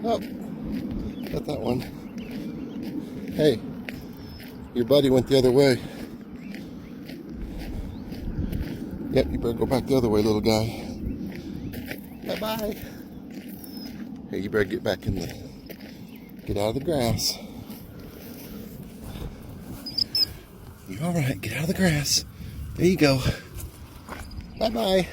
Oh, got that one. Hey, your buddy went the other way. Yep, you better go back the other way, little guy. Bye-bye. Hey, you better get back in the... Get out of the grass. You all right? Get out of the grass. There you go. Bye-bye.